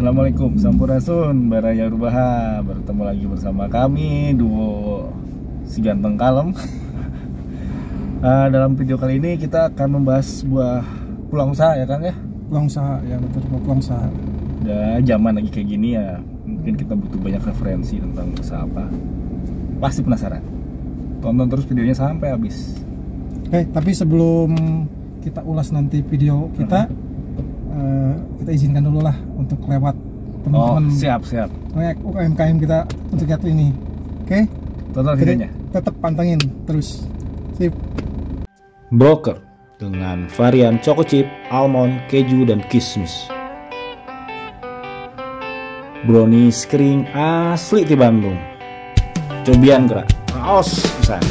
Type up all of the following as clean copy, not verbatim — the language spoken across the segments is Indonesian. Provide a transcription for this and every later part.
Assalamualaikum, Sampurasun, Baraya Rubaha. Bertemu lagi bersama kami, duo si ganteng kalem. Dalam video kali ini kita akan membahas sebuah peluang usaha ya Kang ya? Peluang usaha, ya betul, peluang usaha. Ya zaman lagi kayak gini ya, mungkin kita butuh banyak referensi tentang usaha apa. Pasti penasaran. Tonton terus videonya sampai habis. Oke, tapi sebelum kita ulas nanti video kita, kita izinkan dulu lah untuk lewat teman-teman. Siap. UMKM kita untuk lihat ini. Oke? Tonton videonya. Tetap pantengin terus. Sip. Broker dengan varian choco chip, almond, keju, dan kismis. Brownies kering asli di Bandung. Cobian gerak, raos pisan.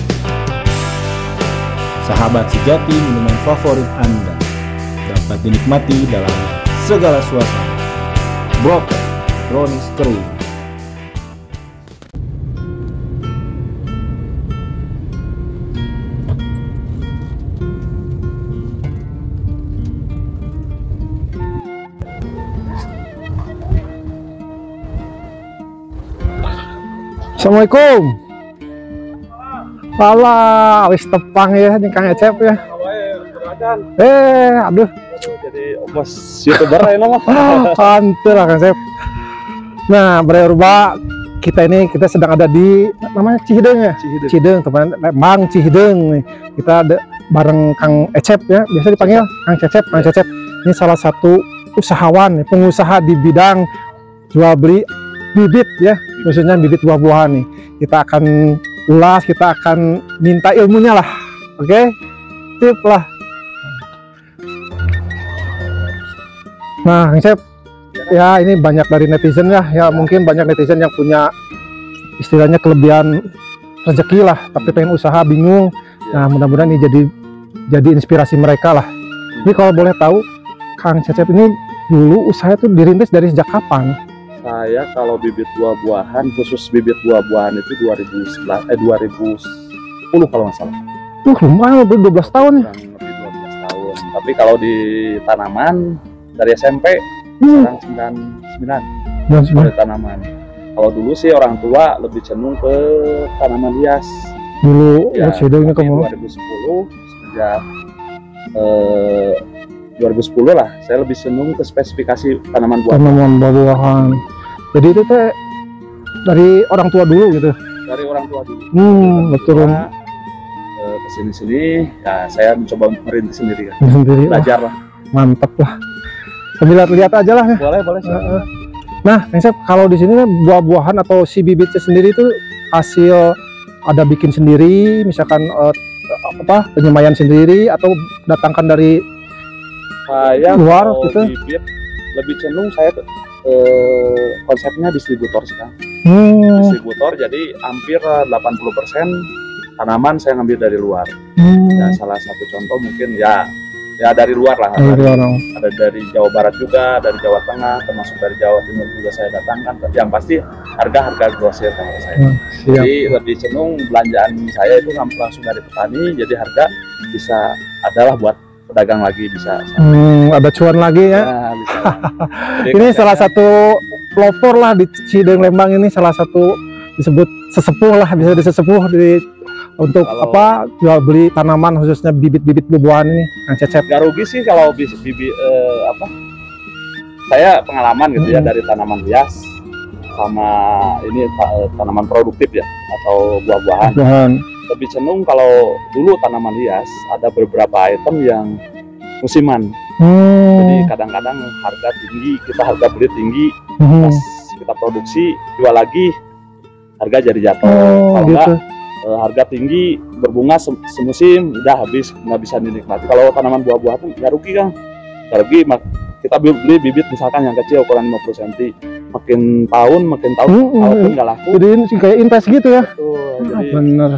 Sahabat sejati, minuman favorit Anda dapat dinikmati dalam segala suasana. Broker, brownies kering. Assalamualaikum. Alah, wis tepang ya nih Kang Ecep ya. Aduh. Jadi bos YouTuber ya nama. Pantes lah Kang Ecep. Nah, Baraya Rubaha, kita sedang ada di namanya Cihideng ya. Cihideng, teman Mang Cihideng nih. Kita ada bareng Kang Ecep ya. Biasa dipanggil Kang Cecep, Kang Cecep. Ini salah satu usahawan, pengusaha di bidang jual beli bibit ya, khususnya bibit buah-buahan nih. Kita akan ulas, kita akan minta ilmunya lah. Oke? Tip lah. Nah, Kang ya ini banyak dari netizen ya, mungkin banyak netizen yang punya istilahnya kelebihan rezeki lah, tapi pengen usaha bingung. Nah, mudah-mudahan ini jadi inspirasi mereka lah. Ini kalau boleh tahu, Kang Cecep ini dulu usaha itu dirintis dari sejak kapan? Saya kalau bibit buah-buahan, khusus bibit buah-buahan itu 2010 kalau nggak salah. Lumayan, udah 12 tahun ya. Kurang lebih 12 tahun. Tapi kalau di tanaman dari SMP sekarang 99 kalau di tanaman. Kalau dulu sih orang tua lebih cenderung ke tanaman hias. Dulu ya, Cihideng ke 2010 sejak 2010 lah, saya lebih seneng ke spesifikasi tanaman buah-buahan. Jadi itu teh dari orang tua dulu gitu. Dari orang tua dulu. Betul. Kesini-sini, ya saya mencoba merintis sendiri kan. Belajar lah. Mantep lah. Sambil lihat aja lah ya. Boleh. Nah, kalau di sini buah-buahan atau si bibitnya sendiri itu hasil ada bikin sendiri, misalkan penyemaian sendiri atau datangkan dari saya luar gitu. Bibit lebih cenderung saya konsepnya distributor sih Kang. Distributor, jadi hampir 80% tanaman saya ngambil dari luar. Ya, salah satu contoh mungkin ya dari luar lah. Ada dari Jawa Barat juga, dari Jawa Tengah, termasuk dari Jawa Timur juga saya datangkan. Yang pasti harga grosir kalau saya. Jadi lebih cenderung belanjaan saya itu langsung dari petani, jadi harga bisa adalah buat pedagang lagi bisa. Ada cuan lagi ya. Nah, bisa. Ini salah satu pelopor lah di Cihideng Lembang, ini salah satu disebut sesepuh lah, bisa disesepuh untuk jual beli tanaman khususnya bibit-bibit buah-buahan ini Kang Cecep. Gak rugi sih kalau bibit saya pengalaman gitu ya dari tanaman hias sama ini tanaman produktif ya atau buah-buahan. Lebih cenderung kalau dulu tanaman hias ada beberapa item yang musiman. Jadi kadang-kadang harga tinggi, harga beli tinggi, pas kita produksi jual lagi harga jadi jatuh. Kalau enggak harga tinggi berbunga semusim udah habis, nggak bisa dinikmati. Kalau tanaman buah-buahan nggak rugi Kang, nggak rugi. Kita beli bibit misalkan yang kecil ukuran 50 cm, makin tahun walaupun nggak laku. Jadi ini kayak invest gitu ya. Betul, jadi bener.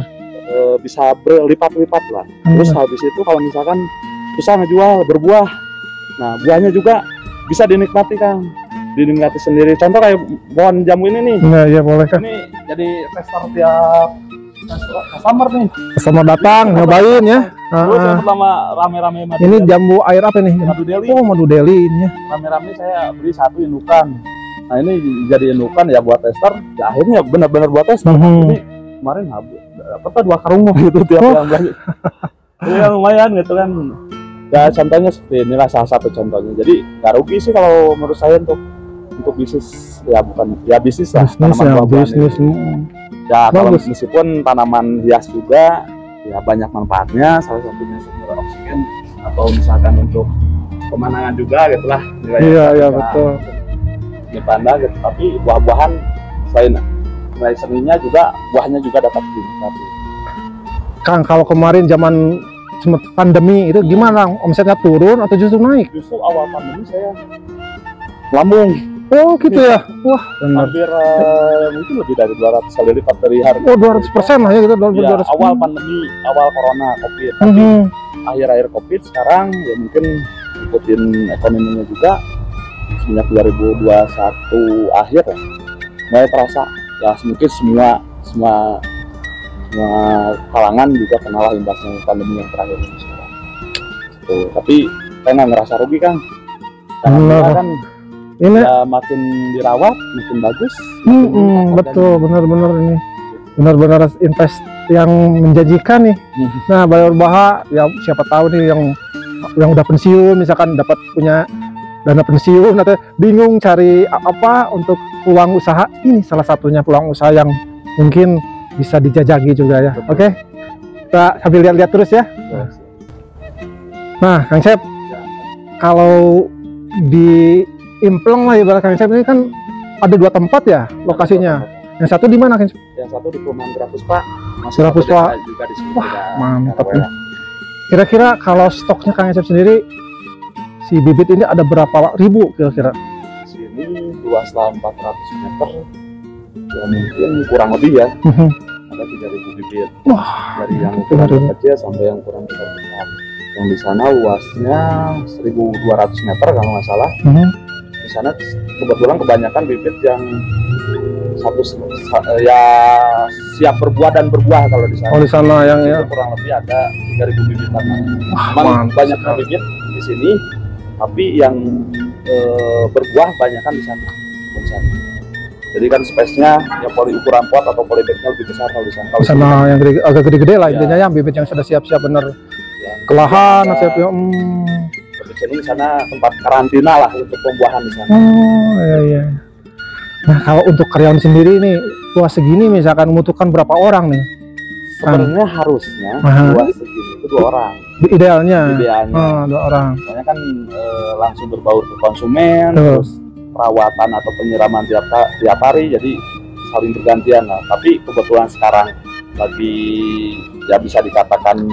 Bisa berlipat-lipat lah. Terus habis itu kalau misalkan susah ngejual berbuah, nah buahnya juga bisa dinikmati Kang, dinikmati sendiri. Contoh kayak pohon jamu ini nih. Nah, ya boleh Kang. Ini jadi tester tiap customer nih. Customer datang nyobain ya. Terus yang pertama rame-rame ini jambu air apa nih? Madu Deli. Oh, madu Deli ini ya. Rame-rame saya beli satu indukan. Nah ini jadi indukan ya buat tester. Ya akhirnya benar-benar buat tester. Ini kemarin habis dapat 2 karung gitu tiap yang beli. Ya lumayan gitu kan. Ya contohnya seperti inilah salah satu contohnya. Jadi nggak rugi sih kalau menurut saya untuk bisnis ya, bukan ya bisnis lah, tanaman buah-buahan ya kalau meskipun tanaman hias juga ya banyak manfaatnya, salah satunya sumber oksigen atau misalkan untuk pemandangan juga gitulah. Iya betul Dipandang gitu. Tapi buah-buahan selain seninya juga buahnya juga dapat dinikmati. Kang, kalau kemarin zaman pandemi itu gimana, omsetnya turun atau justru naik? Justru awal pandemi saya lambung. Oh gitu ya. Wah benar. Hampir mungkin lebih dari 200 kali lipat dari harga. Oh 200% lah ya gitu. Ya, awal pandemi, awal corona covid. Tapi akhir-akhir covid sekarang ya mungkin ikutin ekonominya juga semenjak 2021 akhir ya, mulai terasa ya mungkin semua kalangan juga kenalah imbasnya pandemi yang terakhir ini sekarang. Tuh, tapi saya nggak ngerasa rugi Kang. Karena kan ini ya makin dirawat makin bagus. Betul, benar-benar ini benar-benar invest yang menjanjikan nih. Nah, Bray Urbaha ya siapa tahu nih yang udah pensiun misalkan dapat punya dana pensiun atau bingung cari apa untuk peluang usaha, ini salah satunya peluang usaha yang mungkin bisa dijajaki juga ya. Oke. Kita sambil lihat-lihat terus ya. Nah, Kang Cep, kalau di Impleng lah ibarat Kang Cep ini kan ada 2 tempat ya lokasinya. Yang satu di mana Kang Cep? Yang satu di Perumahan Grapuspa. Grapuspa juga di sini. Wah, mantap nih. Kira-kira kalau stoknya Kang Cep sendiri si bibit ini ada berapa ribu kira-kira? Di sini luas lahan 400 meter. Ya mungkin kurang lebih ya. Ada 3.000 bibit. Wah, dari yang ukuran kecil sampai yang ukuran besar. Yang di sana luasnya 1.200 meter kalau nggak salah. Di sana kebetulan kebanyakan bibit yang ya siap berbuah dan berbuah kalau di sana. Oh di sana yang ya kurang lebih ada 3.000 bibit tanah. Memang banyak bibit di sini, tapi yang berbuah banyakan di sana. Jadi kan space-nya ya ukuran pot atau polybag-nya lebih besar kalau di sana. Kalau di sana yang gede, agak gede-gede lah intinya yang bibit yang sudah siap-siap bener. Kelahan siap ya. Lebih cenderung di sana tempat karantina lah untuk pembuahan di sana. Oh iya. Nah kalau untuk karyawan sendiri nih luas segini misalkan membutuhkan berapa orang nih? Sebenarnya harusnya luas segini itu 2 orang. Idealnya. 2 orang. Soalnya kan langsung berbaur ke konsumen, terus perawatan atau penyiraman tiap hari, jadi saling bergantian lah. Tapi kebetulan sekarang lagi ya bisa dikatakan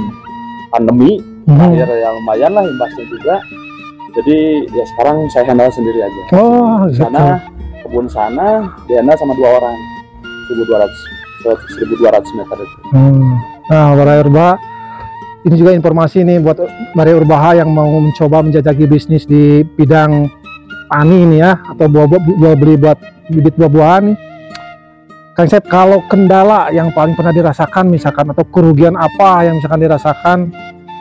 pandemi, akhir ya lumayan lah imbasnya juga. Jadi ya sekarang saya handle sendiri aja. Oh, sana kebun sana dihandle sama 2 orang, 1.200 meter itu. Nah, Bray Urbaha, ini juga informasi nih buat Bray Urbaha yang mau mencoba menjajaki bisnis di bidang tani ini ya, atau jual beli buat bibit buah-buahan nih. Kang Cep, kalau kendala yang paling pernah dirasakan misalkan, atau kerugian apa yang misalkan dirasakan,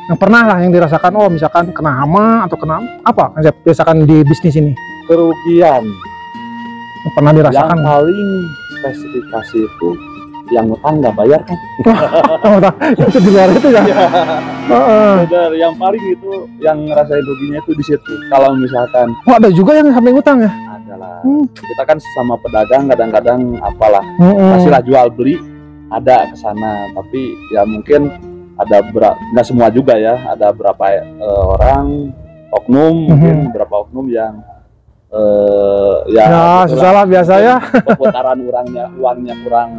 yang pernah lah yang dirasakan, oh misalkan kena hama atau kena apa Kang Cep biasakan di bisnis ini? Kerugian yang pernah dirasakan yang paling spesifikasi itu yang utang nggak bayar kan? Itu di luar itu ya. Benar, yang paling itu yang ngerasain ruginya itu di situ. Kalau misalkan ada juga yang sampai utang ya? Adalah. Kita kan sama pedagang kadang-kadang apalah hasilnya jual beli ada ke sana, tapi ya mungkin ada nggak semua juga ya, ada berapa orang oknum, mungkin berapa oknum yang salah biasa ya, perputaran uangnya kurang,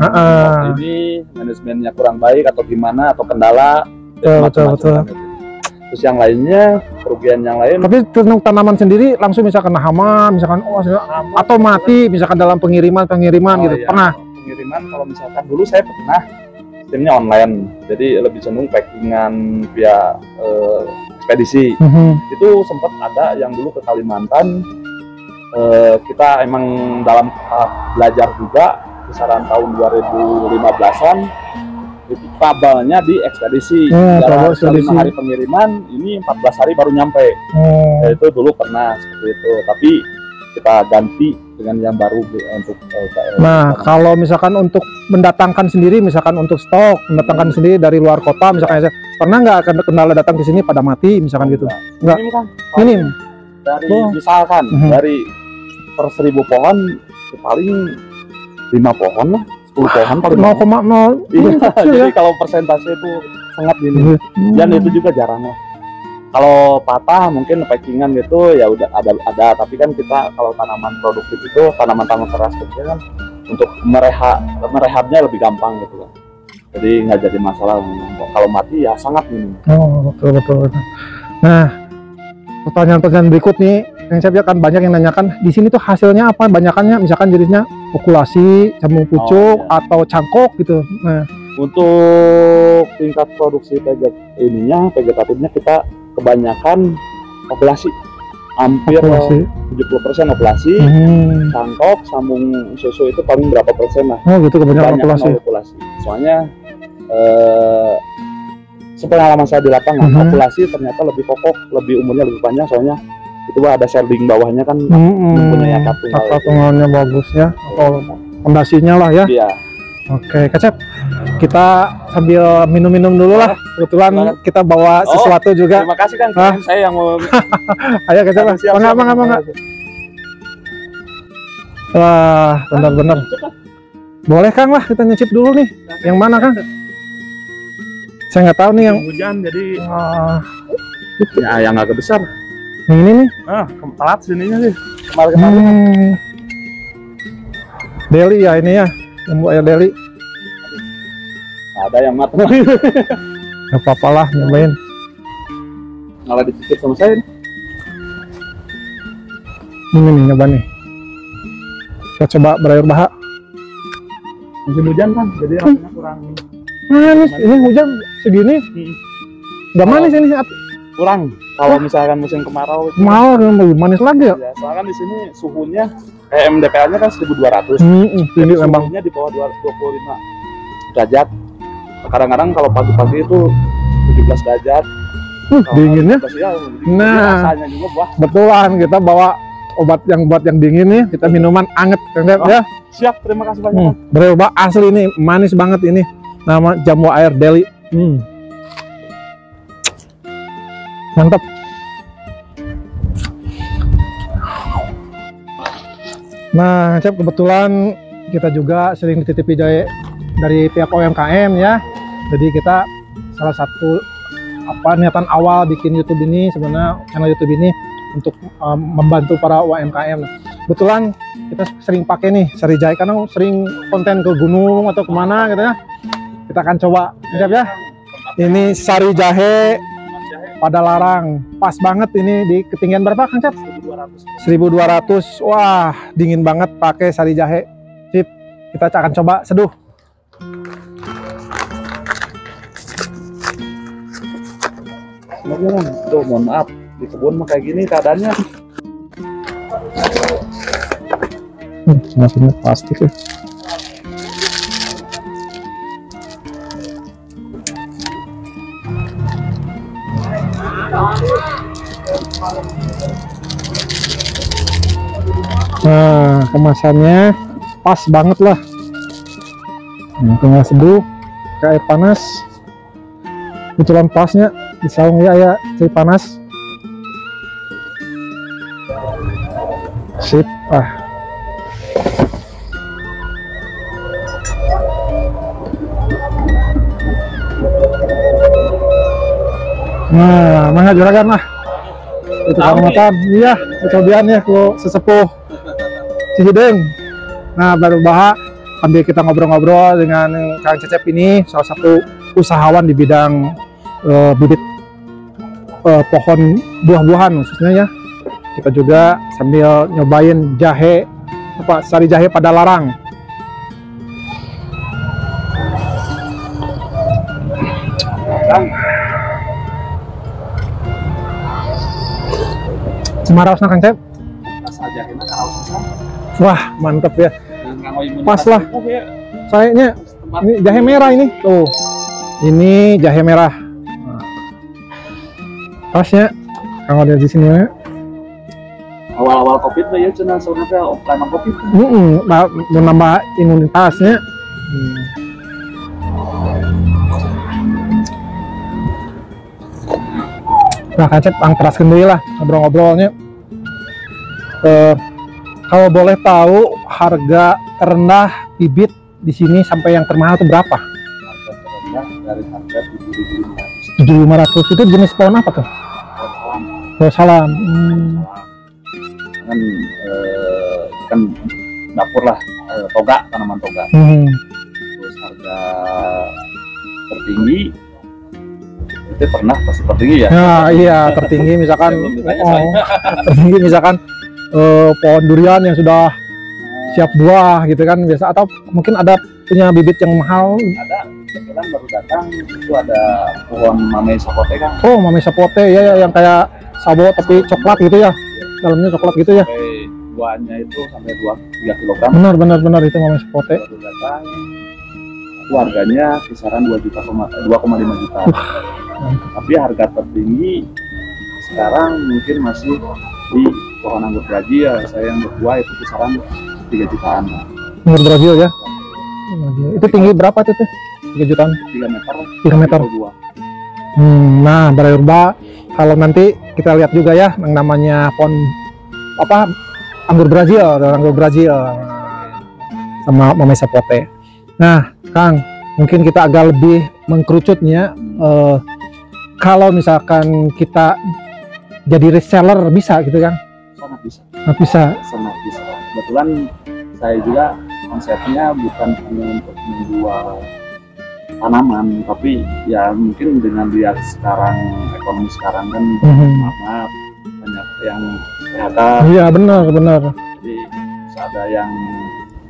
ini manajemennya kurang baik atau gimana, atau kendala, betul. Terus yang lainnya, kerugian yang lain. Tapi untuk tanaman sendiri langsung misalkan hama, misalkan atau mati, misalkan dalam pengiriman gitu, iya. Pernah? Pengiriman kalau misalkan dulu saya pernah sistemnya online, jadi lebih cenderung packingan via ekspedisi. Itu sempat ada yang dulu ke Kalimantan. Kita emang dalam belajar juga kisaran tahun 2015-an itu kabelnya di ekspedisi. Dalam 5 hari pengiriman, ini 14 hari baru nyampe. Itu dulu pernah seperti itu, tapi kita ganti dengan yang baru untuk Nah, kalau misalkan untuk mendatangkan sendiri, misalkan untuk stok, mendatangkan sendiri dari luar kota, misalkan pernah nggak akan kendala datang ke sini pada mati, misalkan gitu? Nggak. Minim kan? Minim. Dari misalkan dari per 1000 pohon paling 5 pohon lah, 10 pohon paling 0,0. Iya, kecil jadi ya. kalau persentase itu sangat minim. Dan itu juga jarang lah. Kalau patah mungkin packingan gitu ya udah ada, tapi kan kita kalau tanaman produktif itu tanaman-tanaman keras kecil kan untuk merehabnya lebih gampang gitu kan. Jadi nggak jadi masalah. Kalau mati ya sangat minim. Oh, betul. Nah, pertanyaan berikut nih, yang saya kan banyak yang nanyakan di sini tuh hasilnya apa? Banyakannya misalkan jenisnya okulasi, cambung pucuk, atau cangkok gitu. Nah, untuk tingkat produksi vegetatifnya kita kebanyakan okulasi, hampir 70% okulasi. Cangkok, sambung susu itu paling berapa persen lah. Oh gitu, kebanyakan okulasi. Soalnya sepengalaman saya di lapangan, okulasi ternyata lebih kokoh, lebih umurnya lebih panjang, soalnya itu ada shading bawahnya kan mempunyai akar tunggalnya bagus ya, atau fondasinya lah ya. Iya. Oke, Kacep, kita sambil minum-minum dulu lah. Kebetulan kita bawa sesuatu juga. Terima kasih kan, saya yang mau. Ayo Kacep, mangga. Wah, benar-benar. Boleh Kang lah, kita nyicip dulu nih. Yang mana Kang? Saya nggak tahu nih yang hujan, jadi ya yang agak besar. Yang ini nih. Telat sininya sih. Kemarin. Deli ya ini ya. Yang buaya deli. Ada yang matang. Gak apa-apa lah, nyobain. Malah dicicip sama saya nih. Ini nih, nyoba nih. Kita coba berair baha. Musim hujan kan, jadi rasanya kurang manis. Ini hujan segini. Gak manis ini. Kurang. Kalau misalkan musim kemarau itu mau lebih manis lagi ya. Soalnya kan di sini suhunya MDPL-nya kan 1200. Ini memang suhunya di bawah 25 derajat. Kadang-kadang kalau pagi-pagi itu 17 derajat. Dinginnya. Nah, rasanya juga betulan kita bawa obat yang buat yang dingin nih, kita minuman anget ya. Siap, terima kasih banyak. Berubah asli nih, manis banget ini. Nama jamu air deli. Mantap. Nah, Cep, kebetulan kita juga sering dititipi dari pihak UMKM ya. Jadi kita salah satu niatan awal bikin YouTube ini, sebenarnya channel YouTube ini untuk membantu para UMKM. Kebetulan kita sering pakai nih sari jahe karena sering konten ke gunung atau kemana gitu ya. Kita akan coba, Cep ya. Ini sari jahe pada larang, pas banget ini di ketinggian berapa Kang Cep? 1200. Wah, dingin banget pakai sari jahe. Sip, kita akan coba seduh. Tuh, mohon maaf, di kebun mah kayak gini keadaannya. Maksudnya plastik ya. Nah, kemasannya pas banget lah. Tinggal seduh ke air panas. Kebetulan pasnya di saung ya air panas. Sip. Nah, mangga juragan lah. Itu kehormatan. Iya, kecobian ya ku sesepuh Cihideng. Nah, baru bahas sambil kita ngobrol-ngobrol dengan Kang Cecep ini, salah satu usahawan di bidang bibit pohon buah-buahan khususnya ya. Kita juga sambil nyobain jahe, sari jahe pada larang. Semarausna Kang Cep. Wah, mantep ya. Pas lah. Sayanya ini jahe merah ini. Tuh. Ini jahe merah. Pas ya. Kalau lihat di sini ya. awal-awal COVID ya cenah sebenarnya tanam COVID. Menambah imunitasnya. Nah, kan Cep, teraskeun deui lah ngobrol-ngobrolnya. Kalau boleh tahu harga terendah bibit di sini sampai yang termahal itu berapa? Harga terendah dari harga 7.500. Itu jenis pohon apa tuh? Salam. Kan dapur lah, toga, tanaman toga. Terus harga tertinggi itu pernah pasti tertinggi ya? Nah, iya tertinggi misalkan tertinggi misalkan pohon durian yang sudah siap buah gitu kan biasa, atau mungkin ada punya bibit yang mahal? Ada, kebetulan baru datang itu ada pohon Mamei Sapote kan. Oh, Mamei Sapote ya, yang kayak sabo tapi coklat gitu ya, dalamnya coklat gitu ya. Buahnya itu sampai 2-3 kg. Benar itu Mamei Sapote. Baru datang itu harganya kisaran 2,5 juta. Tapi harga tertinggi sekarang mungkin masih di pohon anggur Brazil. Saya yang berbuah itu kisaran 3 jutaan. Anggur Brazil ya? Itu tinggi berapa tuh? 3 jutaan? 3 meter. Nah, Barayurba, kalau nanti kita lihat juga ya yang namanya pohon apa anggur Brazil sama Mamei Sapote. Nah, Kang, mungkin kita agak lebih mengkerucutnya. Kalau misalkan kita jadi reseller bisa gitu kan? Sangat bisa. Kebetulan saya juga konsepnya bukan hanya untuk menjual tanaman, tapi ya mungkin dengan lihat sekarang ekonomi sekarang kan maaf banyak yang PHK. Iya benar. Jadi ada yang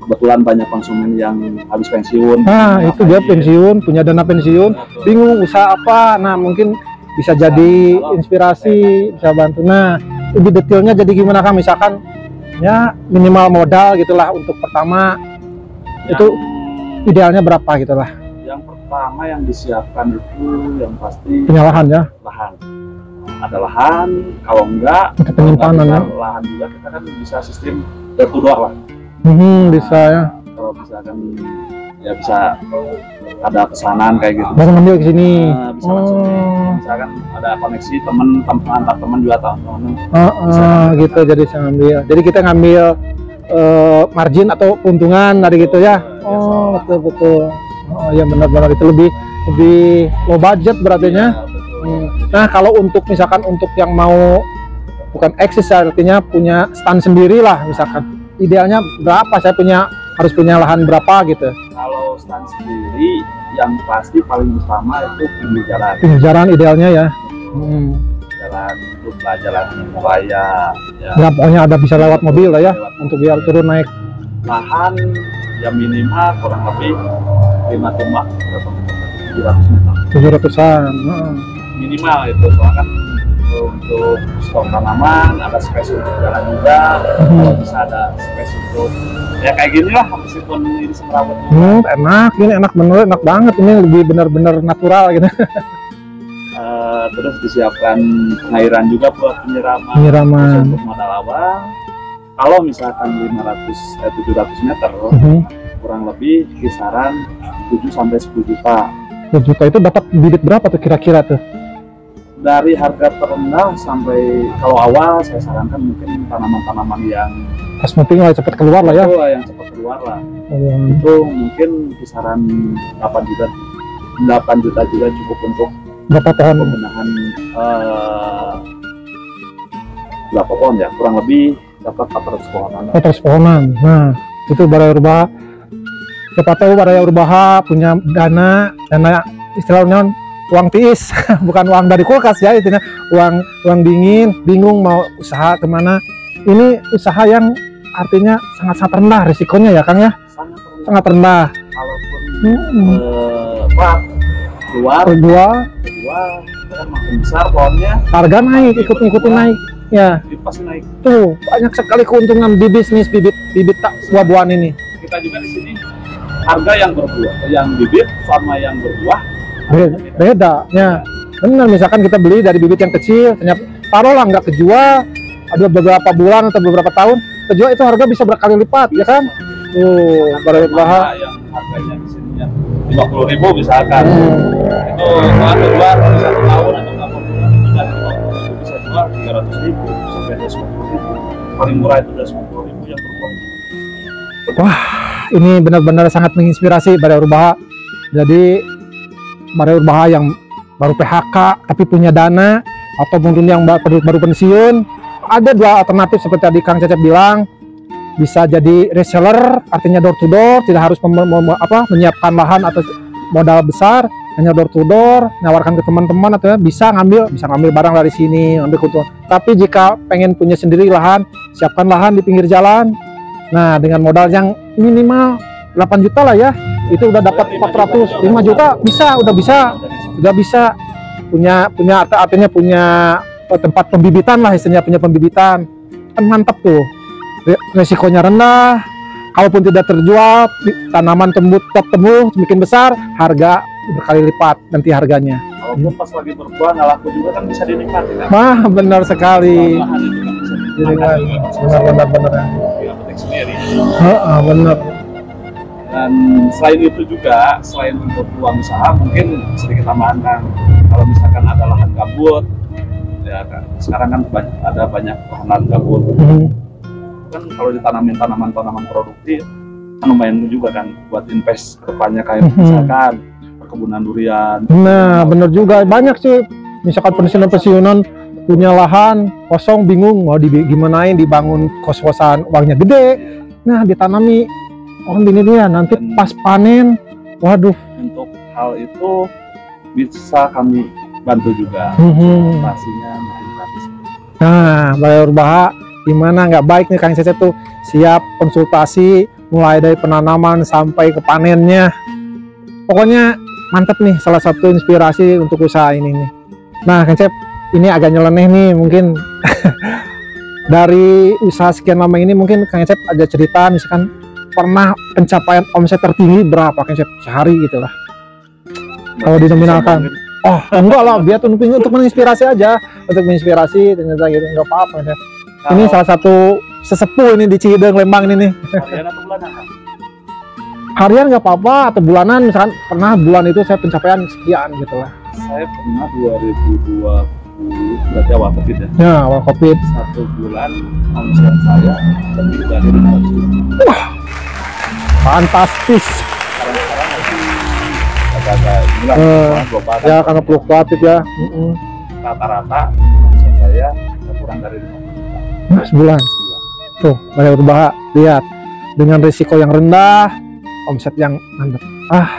kebetulan banyak konsumen yang habis pensiun. Nah itu dia pensiun, punya dana pensiun, bingung usaha apa. Nah mungkin bisa jadi inspirasi, bisa bantu. Nah lebih detailnya jadi gimana Kang? Misalkan ya minimal modal gitulah untuk pertama itu idealnya berapa gitulah? Yang pertama yang disiapkan itu yang pasti punya lahan ya. Lahan. Ada lahan, kalau enggak penyimpanan ya. Lahan juga kita kan bisa sistem door to door lah. Bisa ya. Kalau misalkan ya bisa ada pesanan kayak gitu. Bisa ngambil ke sini. Bisa langsung. Misalkan ada koneksi antar teman juga teman. Gitu jadi saya ngambil. Jadi kita ngambil margin atau keuntungan dari gitu ya. Betul. Oh ya benar-benar itu lebih low budget berarti-nya. Nah kalau untuk misalkan untuk yang mau bukan eksis artinya punya stand sendiri lah misalkan. Idealnya berapa? Saya harus punya lahan berapa gitu? Kalau stand sendiri yang pasti paling utama itu pinggir jalan. Pinggir jalan idealnya ya. Jalan raya. Ya pokoknya ada bisa lewat mobil lah ya untuk biar turun naik. Lahan yang minimal kurang lebih 5 tumbak 700 meter. 700-an. Minimal itu soalnya kan untuk stok tanaman ada space untuk jalan juga. Kalau bisa ada space untuk ya kayak gini lah meskipun ini semrawut. Enak banget ini lebih benar-benar natural gitu. Terus disiapkan pengairan juga buat penyiraman. Untuk modal awal kalau misalkan 700 meter kurang lebih kisaran 7-10 juta. 10 juta itu dapat bibit berapa tuh kira-kira tuh? Dari harga terendah sampai kalau awal saya sarankan mungkin tanaman-tanaman yang penting lah cepat keluar lah ya. Yang cepat keluar lah. Itu mungkin kisaran 8 juta juga cukup untuk berapa pohon? Pembenahan berapa pohon ya? Kurang lebih dapat 400 pohonan. 400 pohonan. Nah, itu Barayurba. Siapa tahu Barayurba punya dana istilahnya uang tiis, bukan uang dari kulkas ya, intinya uang dingin, bingung mau usaha kemana. Ini usaha yang artinya sangat rendah risikonya ya Kang ya? Sangat rendah. Kalaupun keluar kan makin besar pohonnya, harga naik, ikutin naik ya. Pasti naik. Tuh banyak sekali keuntungan di bisnis bibit buah-buahan ini. Kita juga di sini harga yang berbuah, yang bibit sama yang berbuah beda ya. Benar, misalkan kita beli dari bibit yang kecil, ternyata taruhlah nggak kejual, ada beberapa bulan atau beberapa tahun terjual, itu harga bisa berkali lipat, ya kan? Tuh, Baraya Urbaha yang harganya di sini yang 50.000 misalkan, itu kalau keluar dari 1 tahun atau 80 bulan itu dari 50.000 bisa jual 300.000 sampai 250.000. Paling murah itu udah 10.000 yang per buah. Wah, ini benar-benar sangat menginspirasi Baraya Urbaha. Jadi Baraya Urbaha yang baru PHK tapi punya dana, atau mungkin yang baru pensiun, ada dua alternatif seperti tadi Kang Cecep bilang, bisa jadi reseller, artinya door to door, tidak harus menyiapkan lahan atau modal besar, hanya door to door, nawarkan ke teman-teman, atau bisa ngambil barang dari sini, ngambil keuntungan. Tapi jika pengen punya sendiri lahan, siapkan lahan di pinggir jalan. Nah, dengan modal yang minimal 8 juta lah ya, itu udah dapat 400, 5 juta udah bisa artinya punya tempat pembibitan lah, istilahnya punya pembibitan, kan mantap tuh. Resikonya rendah, kalaupun tidak terjual, tanaman tumbuh semakin besar, harga berkali lipat nanti harganya. Walaupun pas lagi berbuah nggak laku juga kan bisa dinikmati kan? Wah, benar sekali. Benar. Benar. Sendiri. Benar. Dan selain itu juga, selain untuk peluang usaha, mungkin sedikit tambahan kan, kalau misalkan ada lahan gambut, ya kan, sekarang kan ada banyak lahan gambut, kan kalau ditanamin tanaman produktif, kan lumayan juga kan buat invest ke depannya, kayak misalkan perkebunan durian. Nah, bener juga, banyak sih, misalkan pensiunan punya lahan kosong, bingung mau gimanain, dibangun kos-kosan, uangnya gede, nah ditanami ini dia, nanti pas panen, waduh. Untuk hal itu bisa kami bantu juga, pastinya mungkin gratis. Nah, Baraya Urbaha gimana, nggak baik nih Kang Cecep tuh, siap konsultasi mulai dari penanaman sampai ke panennya. Pokoknya mantep nih, salah satu inspirasi untuk usaha ini nih. Nah, Kang Cecep, ini agak nyeleneh nih mungkin. Dari usaha sekian lama ini mungkin Kang Cecep ada cerita, misalkan pernah pencapaian omset tertinggi berapa Kang Cecep sehari gitu lah, kalau dinominalkan? Oh enggak lah, biar untuk menginspirasi aja, untuk menginspirasi ternyata gitu, nggak apa-apa Kang Cecep. Ini salah satu sesepuh ini di Cihideng Lembang ini nih. Harian atau bulanan? Harian nggak apa-apa, atau bulanan, misalkan pernah bulan itu saya pencapaian sekian gitu lah. Saya pernah 2020, berarti awal COVID ya? Ya, awal COVID. 1 bulan omset saya lebih dari 500 juta. Wah, fantastis. Sekarang masih agak-agak gila, global kan? Ya karena fluktuatif ya. Rata-rata omset saya kurang dari 50 juta. Nah, sebulan. Tuh, Baraya Urbaha, lihat, dengan risiko yang rendah, omset yang mantap.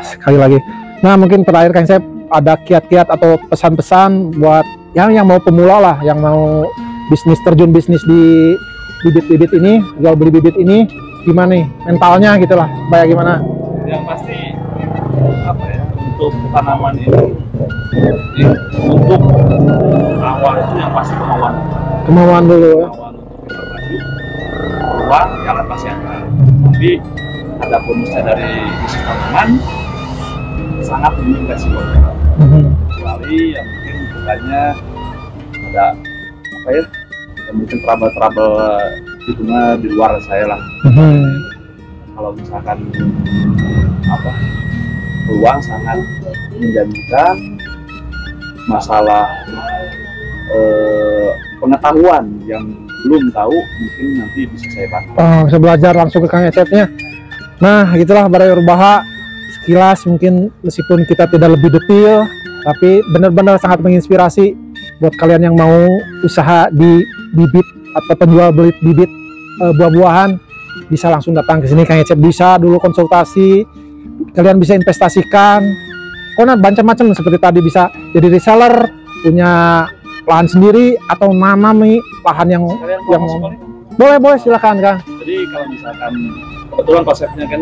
Sekali lagi. Nah, mungkin terakhir Kang Cecep, ada kiat-kiat atau pesan-pesan buat yang mau pemula lah, yang mau terjun bisnis di bibit-bibit ini, jual beli bibit ini, gimana nih mentalnya gitulah, supaya gimana? Yang pasti apa ya, untuk tanaman ini, untuk awal itu yang pasti kemauan Dulu ya. Kemauan untuk kita maju, uang jangan pasti ada, tapi ada bonusnya dari bisnis tanaman sangat minim resiko. Kecuali yang mungkin bukannya ada apa ya, yang mungkin trouble itu mah di luar saya lah. Kalau misalkan apa, peluang sangat menjanjikan, masalah pengetahuan yang belum tahu mungkin nanti bisa saya bantu. Bisa belajar langsung ke Kang Cecepnya. Nah, gitulah Baraya Urbaha, sekilas mungkin meskipun kita tidak lebih detail, tapi benar-benar sangat menginspirasi buat kalian yang mau usaha di bibit atau penjual beli bibit buah-buahan, bisa langsung datang ke sini Kang Cecep, bisa dulu konsultasi, kalian bisa investasikan, karena macam-macam seperti tadi, bisa jadi reseller, punya lahan sendiri, atau nanami lahan yang boleh silakan Kang. Jadi kalau misalkan kebetulan konsepnya kan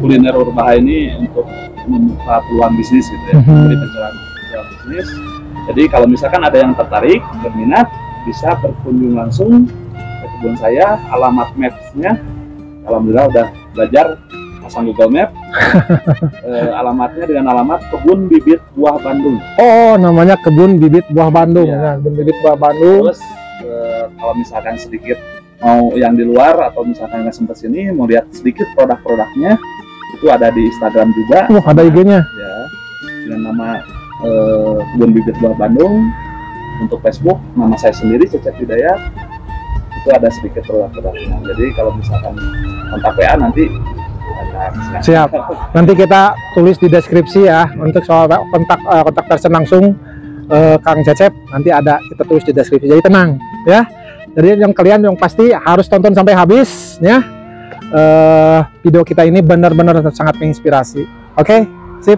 kuliner Urbaha ini untuk membuka peluang bisnis gitu ya, jadi pencerahan bisnis. Jadi kalau misalkan ada yang tertarik, berminat, bisa berkunjung langsung ke kebun saya. Alamat mapsnya, alhamdulillah udah belajar pasang Google Map. Alamatnya dengan alamat Kebun Bibit Buah Bandung. Oh, namanya Kebun Bibit Buah Bandung. Ya, Kebun Bibit Buah Bandung. Terus kalau misalkan sedikit mau yang di luar atau misalkan nggak sempat sini mau lihat sedikit produk-produknya, itu ada di Instagram juga. Ada IG-nya. Ya, dengan nama Kebun Bibit Buah Bandung. Untuk Facebook nama saya sendiri Cecep Hidayat, itu ada sedikit produk-produknya. Jadi kalau misalkan kontak WA nanti ada. Siap. Nanti kita tulis di deskripsi ya untuk soal kontak person langsung Kang Cecep, nanti ada kita tulis di deskripsi. Jadi tenang ya. Jadi kalian yang pasti harus tonton sampai habis ya. Video kita ini benar-benar sangat menginspirasi. Oke, sip.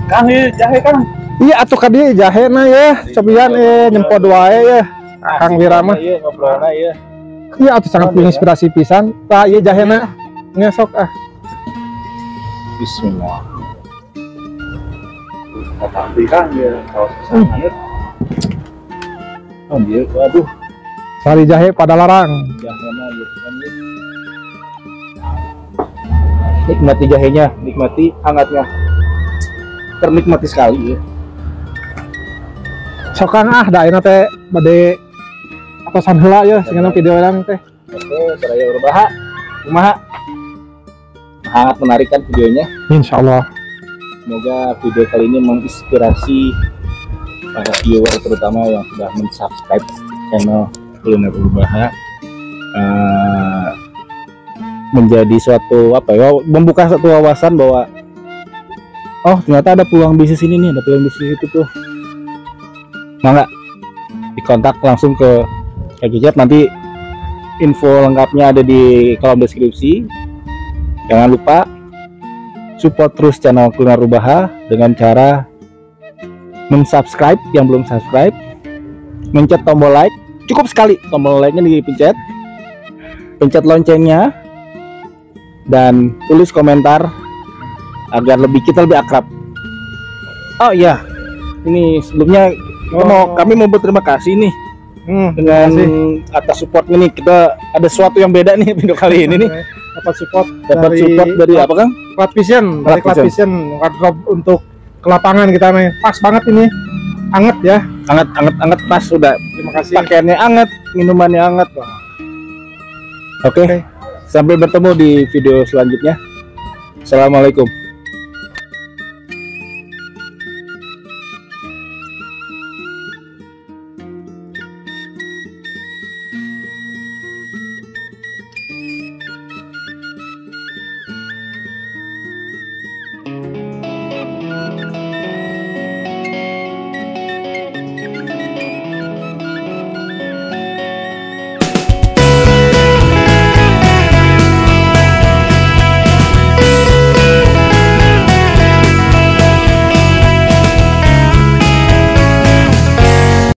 Kang, jahe Kang. Iya atuh kadi jahe na ya, cobian nyempot wae ya. Kang Wirama. Iya, ngobrolna ya. Iya atuh sangat menginspirasi pisan. Tah ieu jahe na. Ngesok ah. Bismillah. Tapi Kang ya kalau susah banget. Oh iya, waduh. Sari jahe pada larang. Jahena gitu kan. Nikmati jahenya, nikmati hangatnya. Ternikmati sekali ya. Sokang ah daerah teh bade atosan heula ya singana video orang teh. Oke, Seraya Urbaha. Kumaha? Sangat menarik kan videonya. Insyaallah. Semoga video kali ini menginspirasi para viewer terutama yang sudah mensubscribe channel Kuliner Urbaha, menjadi suatu membuka satu wawasan bahwa oh ternyata ada peluang bisnis ini nih, ada peluang bisnis itu tuh. Mangga dikontak langsung ke Kang Cecep, nanti info lengkapnya ada di kolom deskripsi. Jangan lupa support terus channel Kuliner Urbaha dengan cara mensubscribe yang belum subscribe, mencet tombol like, cukup sekali tombol like-nya dipencet, pencet loncengnya, dan tulis komentar agar kita lebih akrab. Oh iya, ini sebelumnya kami mau berterima kasih nih dengan atas supportnya nih. Kita ada sesuatu yang beda nih video kali ini nih. Dapat support dari apa Kang? Cloud Vision, dari Cloud Vision wardrobe untuk ke lapangan kita nih. Pas banget ini. Anget ya. Anget pas sudah. Terima kasih. Pakaiannya anget, minumannya anget. Oke. Sampai bertemu di video selanjutnya. Assalamualaikum.